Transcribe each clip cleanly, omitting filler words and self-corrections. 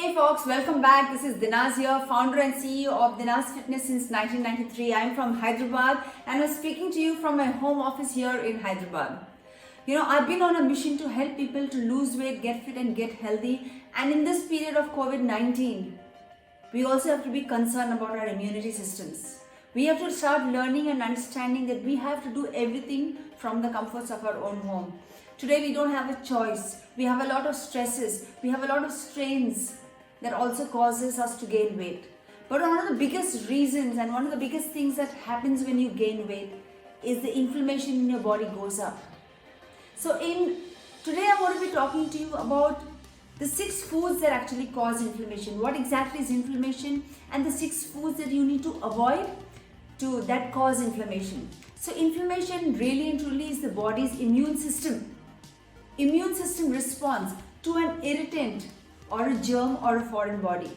Hey folks, welcome back. This is Dinaz here, founder and CEO of Dinaz Fitness since 1993. I'm from Hyderabad and I'm speaking to you from my home office here in Hyderabad. I've been on a mission to help people to lose weight, get fit and get healthy. And in this period of COVID-19, we also have to be concerned about our immunity systems. We have to start learning and understanding that we have to do everything from the comforts of our own home. Today we don't have a choice. We have a lot of stresses. We have a lot of strains that also causes us to gain weight. But one of the biggest reasons and one of the biggest things that happens when you gain weight is the inflammation in your body goes up. Today I want to be talking to you about the 6 foods that actually cause inflammation. What exactly is inflammation and the 6 foods that you need to avoid that cause inflammation. So inflammation really and truly is the body's immune system. Immune system responds to an irritant or a germ or a foreign body.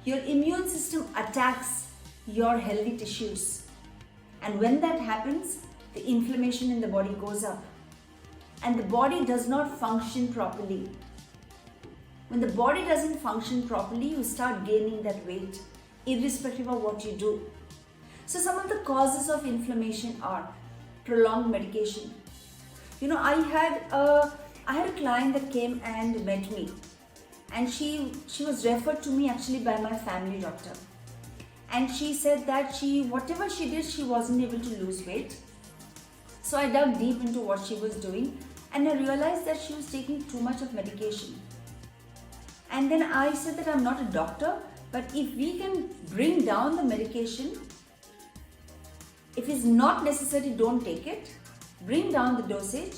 Your immune system attacks your healthy tissues. And when that happens, the inflammation in the body goes up. And the body does not function properly. When the body doesn't function properly, you start gaining that weight, irrespective of what you do. So some of the causes of inflammation are prolonged medication. I had a client that came and met me, and she was referred to me actually by my family doctor. And she said that whatever she did, she wasn't able to lose weight. So I dug deep into what she was doing, and I realized that she was taking too much of medication. And then I said that I'm not a doctor, but if we can bring down the medication, if it's not necessary, don't take it. Bring down the dosage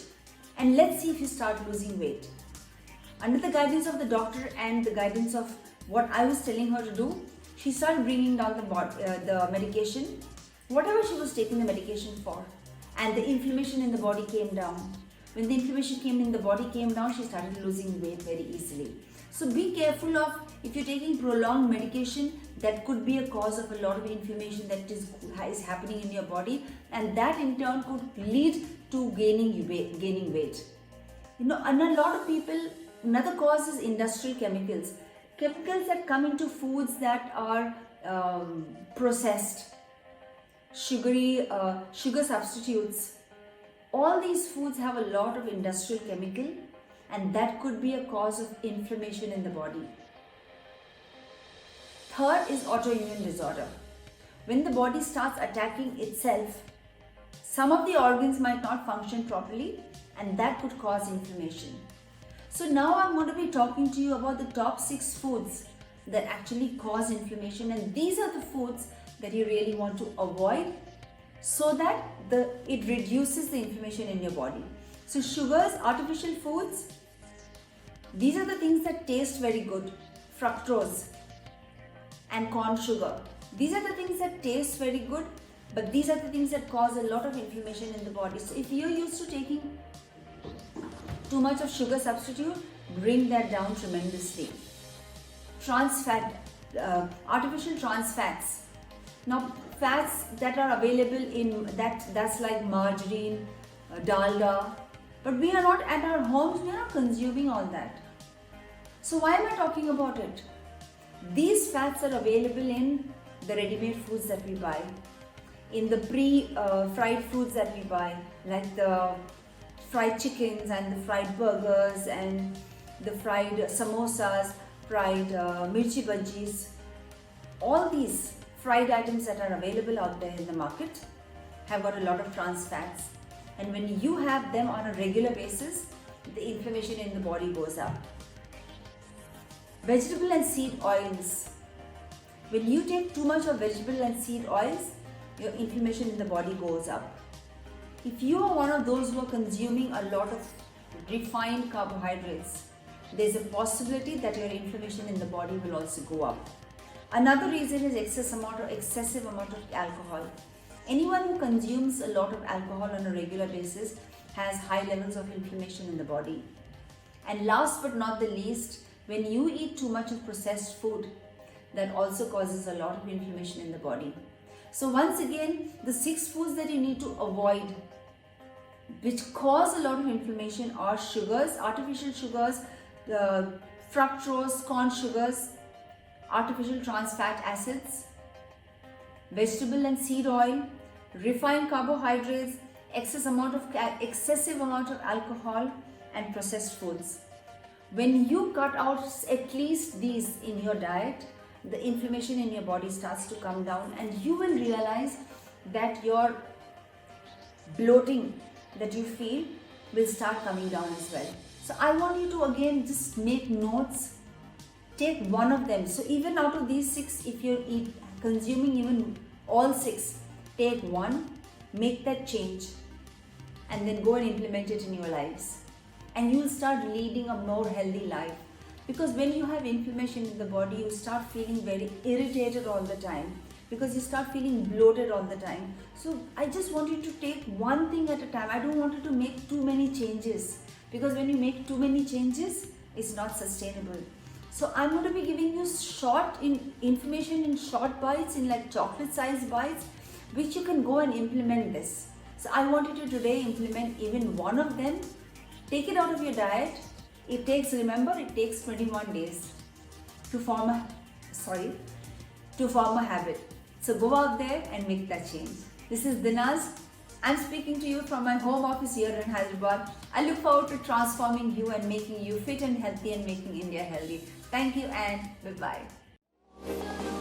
and let's see if you start losing weight. Under the guidance of the doctor and the guidance of what I was telling her to do, she started bringing down the medication, whatever she was taking the medication for, and the inflammation in the body came down. When the inflammation in the body came down, she started losing weight very easily. So be careful of, if you're taking prolonged medication, that could be a cause of a lot of inflammation that is happening in your body, and that in turn could lead to gaining weight. And a lot of people, another cause is industrial chemicals. Chemicals that come into foods that are processed, sugar substitutes. All these foods have a lot of industrial chemical, and that could be a cause of inflammation in the body. Third is autoimmune disorder. When the body starts attacking itself, some of the organs might not function properly, and that could cause inflammation. So now I'm going to be talking to you about the top 6 foods that actually cause inflammation, and these are the foods that you really want to avoid so that it reduces the inflammation in your body. So sugars, artificial foods, these are the things that taste very good. Fructose and corn sugar. These are the things that taste very good, but these are the things that cause a lot of inflammation in the body. So if you're used to taking too much of sugar substitute, bring that down tremendously. Trans fat, artificial trans fats. Now fats that are available in that's like margarine, dalda, but we are not at our homes, we are not consuming all that. So why am I talking about it? These fats are available in the ready-made foods that we buy, in the fried foods that we buy, like the fried chickens and the fried burgers and the fried samosas, fried mirchi bhajis. All these fried items that are available out there in the market have got a lot of trans fats. And when you have them on a regular basis, the inflammation in the body goes up. Vegetable and seed oils. When you take too much of vegetable and seed oils, your inflammation in the body goes up. If you are one of those who are consuming a lot of refined carbohydrates, there's a possibility that your inflammation in the body will also go up. Another reason is excessive amount of alcohol. Anyone who consumes a lot of alcohol on a regular basis has high levels of inflammation in the body. And last but not the least, when you eat too much of processed food, that also causes a lot of inflammation in the body. So once again, the 6 foods that you need to avoid, which cause a lot of inflammation, are sugars, artificial sugars, fructose, corn sugars, artificial trans fat acids, vegetable and seed oil, refined carbohydrates, excessive amount of alcohol, and processed foods. When you cut out at least these in your diet, the inflammation in your body starts to come down, and you will realize that your bloating that you feel will start coming down as well. So I want you to again just make notes, take one of them. So even out of these 6, if you're consuming even all 6, take one, make that change, and then go and implement it in your lives. And you'll start leading a more healthy life. Because when you have inflammation in the body, you start feeling very irritated all the time, because you start feeling bloated all the time. So I just want you to take one thing at a time. I don't want you to make too many changes, because when you make too many changes, it's not sustainable. So I'm going to be giving you information in short bites, in like chocolate sized bites, which you can go and implement this. So I want you to today implement even one of them. Take it out of your diet. It takes 21 days to form a habit. So go out there and make that change. This is Dinaz. I'm speaking to you from my home office here in Hyderabad. I look forward to transforming you and making you fit and healthy and making India healthy. Thank you and bye-bye.